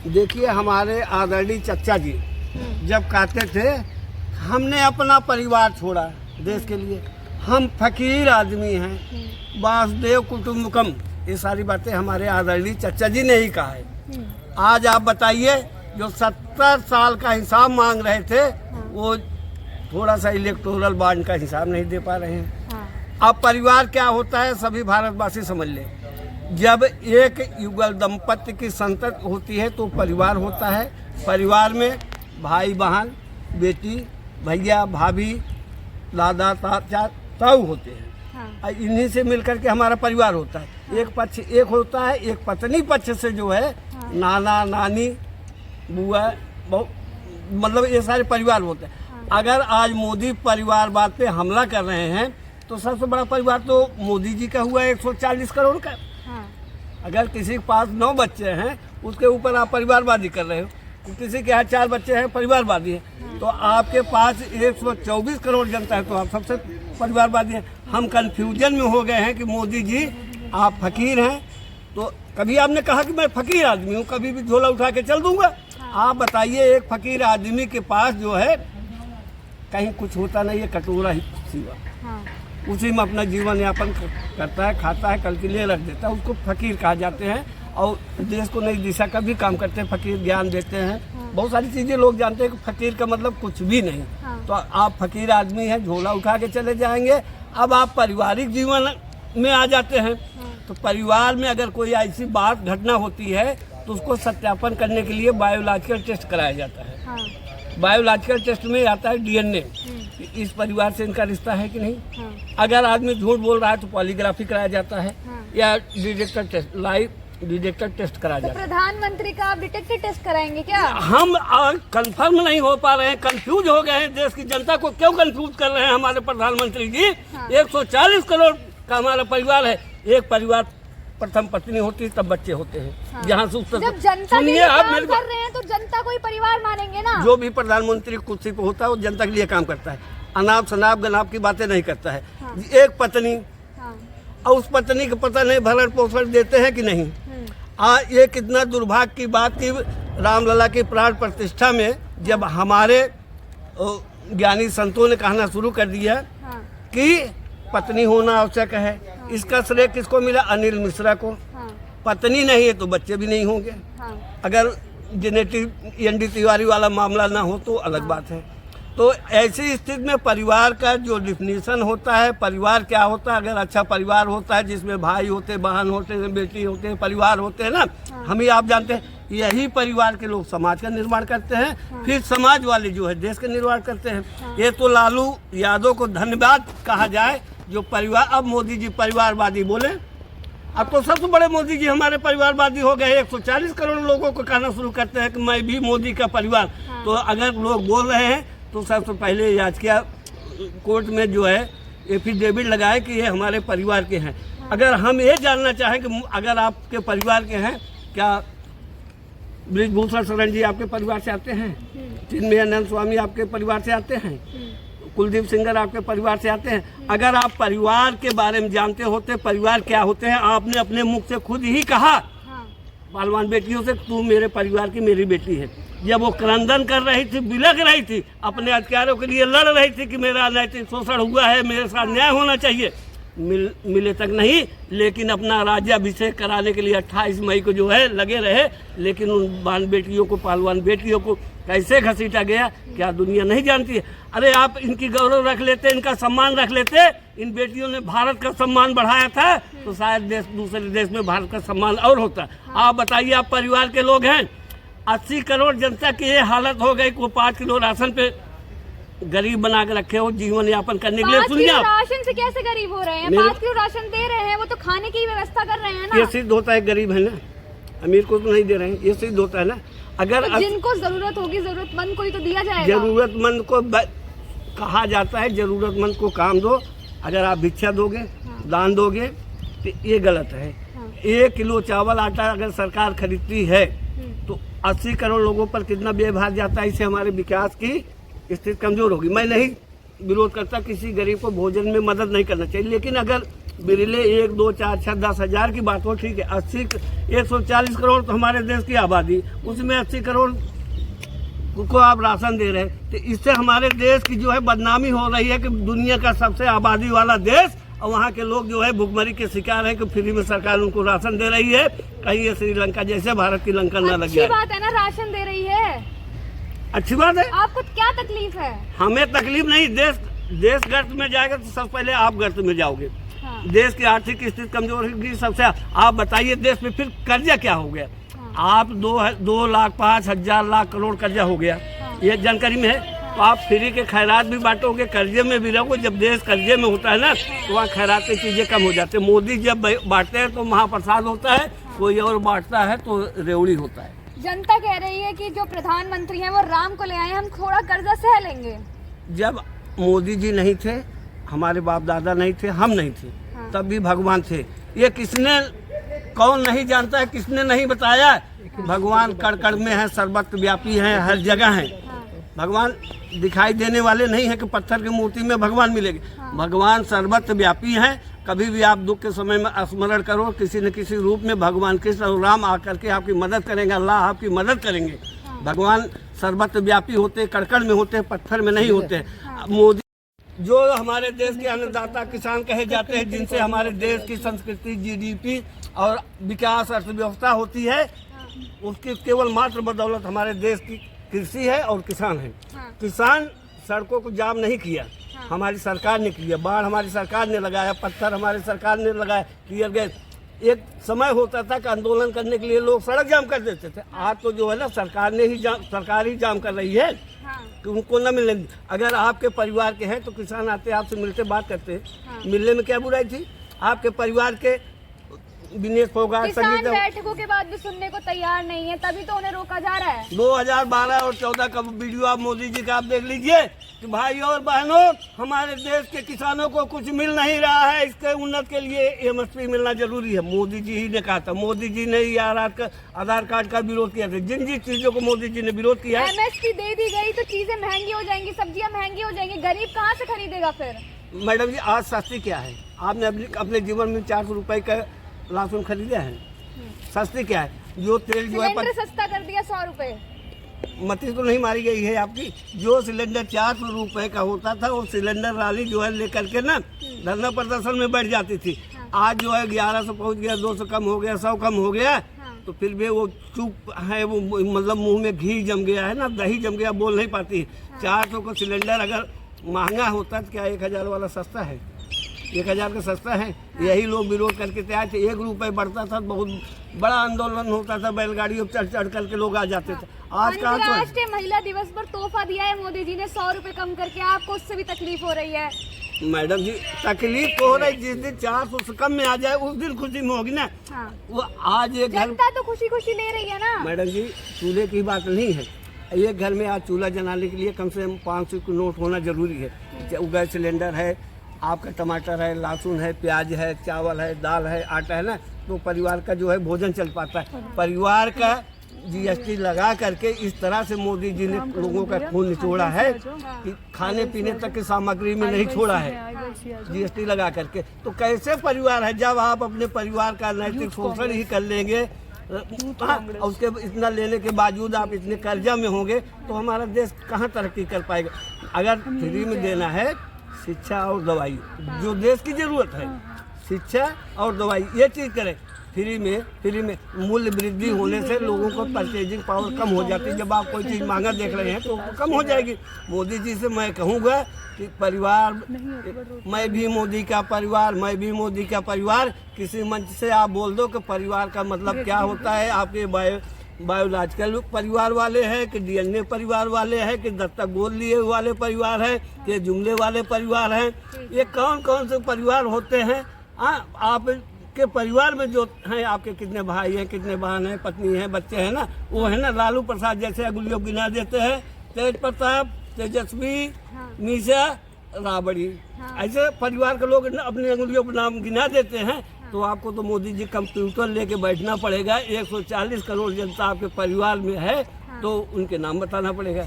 देखिए, हमारे आदरणीय चचा जी जब कहते थे हमने अपना परिवार छोड़ा देश के लिए, हम फकीर आदमी हैं, वासुदेव कुटुंबकम, ये सारी बातें हमारे आदरणीय चचा जी ने ही कहा है। आज आप बताइए, जो 70 साल का हिसाब मांग रहे थे वो थोड़ा सा इलेक्टोरल बॉन्ड का हिसाब नहीं दे पा रहे हैं। अब परिवार क्या होता है सभी भारतवासी समझ ले। जब एक युगल दंपत्ति की संतति होती है तो परिवार होता है। परिवार में भाई बहन, बेटी, भैया, भाभी, दादा, चाचा, ताऊ होते हैं। इन्हीं से मिलकर के हमारा परिवार होता है। एक पक्ष एक होता है, एक पत्नी पक्ष से जो है नाना नानी, बुआ, बहू, मतलब ये सारे परिवार होते हैं। अगर आज मोदी परिवारवाद पे हमला कर रहे हैं तो सबसे बड़ा परिवार तो मोदी जी का हुआ 140 करोड़ का। अगर किसी के पास 9 बच्चे हैं उसके ऊपर आप परिवारवादी कर रहे हो, किसी के यहाँ 4 बच्चे हैं परिवारवादी है, तो आपके पास 124 करोड़ जनता है तो आप सबसे परिवारवादी हैं। हम कंफ्यूजन में हो गए हैं कि मोदी जी आप फकीर हैं, तो कभी आपने कहा कि मैं फकीर आदमी हूँ, कभी भी झोला उठा के चल दूंगा। आप बताइए, एक फकीर आदमी के पास जो है कहीं कुछ होता नहीं है, कटोरा ही सिवा, उसी में अपना जीवन यापन करता है, खाता है, कल के लिए रख देता है, उसको फकीर कहा जाते हैं। और देश को नई दिशा का भी काम करते हैं, फकीर ज्ञान देते हैं। बहुत सारी चीज़ें लोग जानते हैं कि फकीर का मतलब कुछ भी नहीं। तो आप फकीर आदमी हैं, झोला उठा के चले जाएंगे। अब आप पारिवारिक जीवन में आ जाते हैं, तो परिवार में अगर कोई ऐसी बात घटना होती है तो उसको सत्यापन करने के लिए बायोलॉजिकल टेस्ट कराया जाता है। बायोलॉजिकल टेस्ट में आता है डीएनए, इस परिवार से इनका रिश्ता है कि नहीं। अगर आदमी झूठ बोल रहा है तो पॉलीग्राफी कराया जाता है, या detector test, lie detector test कराया जाता है। प्रधानमंत्री का आप डिटेक्टर टेस्ट कराएंगे क्या? हम कंफर्म नहीं हो पा रहे हैं, कंफ्यूज हो गए हैं। देश की जनता को क्यों कंफ्यूज कर रहे हैं हमारे प्रधानमंत्री जी? 140 करोड़ का हमारा परिवार है। एक परिवार प्रथम पत्नी होती है, तब बच्चे होते हैं। जहाँ से जब जनता के लिए काम कर रहे हैं तो जनता को ही परिवार मानेंगे ना। जो भी प्रधानमंत्री कुर्सी पे होता है वो जनता के लिए काम करता है, अनाप शनाप गनाप की बातें नहीं करता है। एक पत्नी और उस पत्नी को पता नहीं भरण पोषण देते हैं कि नहीं। ये कितना दुर्भाग्य की बात की, रामलला की प्राण प्रतिष्ठा में जब हमारे ज्ञानी संतों ने कहना शुरू कर दिया कि पत्नी होना आवश्यक है, इसका श्रेय किसको मिला? अनिल मिश्रा को। पत्नी नहीं है तो बच्चे भी नहीं होंगे। अगर जेनेटिक एनडी तिवारी वाला मामला ना हो तो अलग बात है। तो ऐसी स्थिति में परिवार का जो डिफिनीशन होता है, परिवार क्या होता है, अगर अच्छा परिवार होता है जिसमें भाई होते, बहन होते, बेटी होते, परिवार होते हैं ना, हम ही आप जानते हैं, यही परिवार के लोग समाज का निर्माण करते हैं। फिर समाज वाले जो है देश का निर्माण करते हैं। ये तो लालू यादव को धन्यवाद कहा जाए जो परिवार, अब मोदी जी परिवारवादी बोले, अब तो सबसे बड़े मोदी जी हमारे परिवारवादी हो गए। 140 करोड़ लोगों को कहना शुरू करते हैं कि मैं भी मोदी का परिवार। तो अगर लोग बोल रहे हैं तो सबसे पहले याचिका कोर्ट में जो है एफिडेविट लगाए कि ये हमारे परिवार के हैं। अगर हम ये जानना चाहें कि अगर आपके परिवार के हैं, क्या ब्रिजभूषण शरण जी आपके परिवार से आते हैं? चिन्मयानंद स्वामी आपके परिवार से आते हैं? कुलदीप सिंगर आपके परिवार से आते हैं? अगर आप परिवार के बारे में जानते होते, परिवार क्या होते हैं, आपने अपने मुख से खुद ही कहा पहलवान बेटियों से, तू मेरे परिवार की मेरी बेटी है। जब वो क्रंदन कर रही थी, बिलख रही थी, अपने अधिकारों के लिए लड़ रही थी कि मेरा नैतिक शोषण हुआ है, मेरे साथ न्याय होना चाहिए, मिले तक नहीं, लेकिन अपना राज्याभिषेक कराने के लिए 28 मई को जो है लगे रहे। लेकिन उन बान बेटियों को, पहलवान बेटियों को कैसे घसीटा गया क्या दुनिया नहीं जानती है? अरे आप इनकी गौरव रख लेते, इनका सम्मान रख लेते। इन बेटियों ने भारत का सम्मान बढ़ाया था तो शायद दूसरे देश में भारत का सम्मान और होता। आप बताइए, आप परिवार के लोग हैं, 80 करोड़ जनता की ये हालत हो गई को 5 किलो राशन पे गरीब बना के रखे हो जीवन यापन करने के लिए। सुनिए, राशन से कैसे गरीब हो रहे हैं? 5 किलो राशन दे रहे हैं, वो तो खाने की व्यवस्था कर रहे हैं ना। ये सिद्ध होता है गरीब है ना, अमीर को तो नहीं दे रहे हैं, ये सिद्ध होता है ना। अगर तो जिनको जरूरत होगी, जरूरतमंद को ही तो दिया जाएगा। जरूरतमंद को कहा जाता है जरूरतमंद को काम दो। अगर आप भिक्षा दोगे, दान दोगे तो ये गलत है। 1 किलो चावल आटा अगर सरकार खरीदती है तो 80 करोड़ लोगों पर कितना व्यय भार जाता है, इससे हमारे विकास की स्थिति कमजोर होगी। मैं नहीं विरोध करता, किसी गरीब को भोजन में मदद नहीं करना चाहिए। लेकिन अगर बिरले 1, 2, 4, 6, 10 हज़ार की बात हो, ठीक है, 140 करोड़ तो हमारे देश की आबादी, उसमें 80 करोड़ को आप राशन दे रहे हैं, तो इससे हमारे देश की जो है बदनामी हो रही है कि दुनिया का सबसे आबादी वाला देश, और वहाँ के लोग जो है भुखमरी के शिकार हैं कि फ्री में सरकार उनको राशन दे रही है। कहीं ये श्रीलंका जैसे भारत की लंका न लग जाए। अच्छी बात है ना, राशन दे रही है, अच्छी बात है। आपको क्या तकलीफ है? हमें तकलीफ नहीं, देश गर्त में जाएगा तो सबसे पहले आप गर्त में जाओगे। हाँ। देश देश की आर्थिक स्थिति कमजोर होगी सबसे। आप बताइए देश में फिर कर्जा क्या हो गया? हाँ। आप 2 लाख 5 हजार लाख करोड़ कर्जा हो गया। हाँ। ये जानकारी में है। तो आप फ्री के खैरात भी बांटोगे, कर्जे में भी रहोगे। जब देश कर्जे में होता है ना तो वहाँ खैरात की चीजें कम हो जाती है। मोदी जब बांटते हैं तो महाप्रसाद होता है, कोई और बांटता है तो रेवड़ी होता है। जनता कह रही है कि जो प्रधानमंत्री हैं वो राम को ले आए, हम थोड़ा कर्जा सह लेंगे। जब मोदी जी नहीं थे, हमारे बाप दादा नहीं थे, हम नहीं थे, हाँ। तब भी भगवान थे। ये किसने, कौन नहीं जानता है, किसने नहीं बताया? भगवान कड़ कड़ में है, सर्वत्र व्यापी है, हर जगह है। हाँ। भगवान दिखाई देने वाले नहीं है कि पत्थर की मूर्ति में भगवान मिलेगी। हाँ। भगवान सर्वत्र व्यापी हैं। कभी भी आप दुख के समय में स्मरण करो, किसी न किसी रूप में भगवान कृष्ण और राम आकर के आपकी मदद करेंगे, अल्लाह आपकी मदद करेंगे। हाँ। भगवान सर्वत्र व्यापी होते, कड़कड़ में होते, पत्थर में नहीं होते। हाँ। मोदी जो हमारे देश के अन्नदाता किसान कहे जाते हैं, जिनसे हमारे देश की संस्कृति, जीडीपी और विकास अर्थव्यवस्था होती है, उसकी केवल मात्र बदौलत हमारे देश की कृषि है और किसान है। हाँ। किसान सड़कों को जाम नहीं किया, हाँ। हमारी सरकार ने किया। बाढ़ हमारी सरकार ने लगाया, पत्थर हमारी सरकार ने लगाया, टियर गैस। एक समय होता था कि आंदोलन करने के लिए लोग सड़क जाम कर देते थे। आज तो जो है ना सरकार ही जाम कर रही है हाँ। कि उनको न मिलने। अगर आपके परिवार के हैं तो किसान आते, आपसे मिलते, बात करते। हाँ। मिलने में क्या बुराई थी? आपके परिवार के दिनेश फोगाट, किसान बैठकों के बाद भी सुनने को तैयार नहीं है, तभी तो उन्हें रोका जा रहा है। 2012 और 14 का वीडियो आप मोदी जी का आप देख लीजिए कि भाई और बहनों, हमारे देश के किसानों को कुछ मिल नहीं रहा है। इसके उन्नत के लिए एमएसपी मिलना जरूरी है। मोदी जी ही ने कहा था। मोदी जी ने ही आधार कार्ड का विरोध किया था। जिन चीजों को मोदी जी ने विरोध किया है, एमएसपी दे दी गई तो चीजें महंगी हो जाएंगी, सब्जियां महंगी हो जाएंगी, गरीब कहाँ से खरीदेगा फिर? मैडम जी आज सस्ती क्या है? आपने अपने जीवन में 400 रुपए का लहसुन खरीदा है? सस्ती क्या है? जो तेल जो है सिलेंडर सस्ता कर दिया 100 रुपए। मती तो नहीं मारी गई है आपकी। जो सिलेंडर 400 रुपए का होता था, वो सिलेंडर वाली जो है लेकर के ना धरना प्रदर्शन में बैठ जाती थी। आज जो है 1100 पहुंच गया, 200 कम हो गया, 100 कम हो गया। तो फिर भी वो चुप है, वो मतलब मुंह में घी जम गया है ना, दही जम गया, बोल नहीं पाती। 400 का सिलेंडर अगर महंगा होता तो क्या 1000 वाला सस्ता है? 1000 का सस्ता है। यही लोग विरोध करके तैयार थे। 1 रुपये बढ़ता था, बहुत बड़ा आंदोलन होता था, बैलगाड़ियों पर चढ़ करके लोग आ जाते थे। आज कहाँ तो अंतर्राष्ट्रीय महिला दिवस पर तोहफा दिया है मोदी जी ने 100 रुपए कम करके, आपको उससे भी तकलीफ हो रही है? मैडम जी तकलीफ तो हो रही, जिस दिन 400 से कम में आ जाए उस दिन खुशी में होगी ना। हाँ। वो आज एक घर, जनता तो खुशी खुशी ले रही है ना। मैडम जी चूल्हे की बात नहीं है। एक घर में आज चूल्हा जलाने के लिए कम से कम 500 का नोट होना जरूरी है। गैस सिलेंडर है, आपका टमाटर है, लहसुन है, प्याज है, चावल है, दाल है, आटा है ना, तो परिवार का जो है भोजन चल पाता है। परिवार का जीएसटी लगा करके इस तरह से मोदी जी ने लोगों का खून निचोड़ा है कि खाने पीने तक की सामग्री में नहीं छोड़ा है जीएसटी लगा करके। तो कैसे परिवार है? जब आप अपने परिवार का नैतिक शोषण ही कर लेंगे, उसके इतना लेने के बावजूद आप इतने कर्जा में होंगे, तो हमारा देश कहाँ तरक्की कर पाएगा? अगर फ्री में देना है शिक्षा और दवाई, जो देश की जरूरत है, शिक्षा और दवाई, ये चीज़ करें फ्री में। मूल्य वृद्धि होने से लोगों को परचेजिंग पावर कम हो जाती है। जब आप कोई चीज़ महंगा देख रहे हैं तो कम हो जाएगी। मोदी जी से मैं कहूँगा कि परिवार, मैं भी मोदी का परिवार, मैं भी मोदी का परिवार, किसी मंच से आप बोल दो कि परिवार का मतलब क्या होता है। आपके बायोलॉजिकल परिवार वाले हैं कि डीएनए परिवार वाले हैं कि दत्तक गोद लिए वाले परिवार हैं कि जुमले वाले परिवार हैं? ये कौन कौन से परिवार होते हैं? आपके परिवार में जो हैं, आपके कितने भाई हैं, कितने बहन हैं, पत्नी हैं, बच्चे हैं ना, वो है ना लालू प्रसाद जैसे अगुलियों गिना देते हैं, तेज प्रताप, तेजस्वी, मीसा, राबड़ी, ऐसे परिवार के लोग अपनी अंगुलियों पर नाम गिना देते हैं। तो आपको तो मोदी जी कंप्यूटर लेके बैठना पड़ेगा। 140 करोड़ जनता आपके परिवार में है तो उनके नाम बताना पड़ेगा।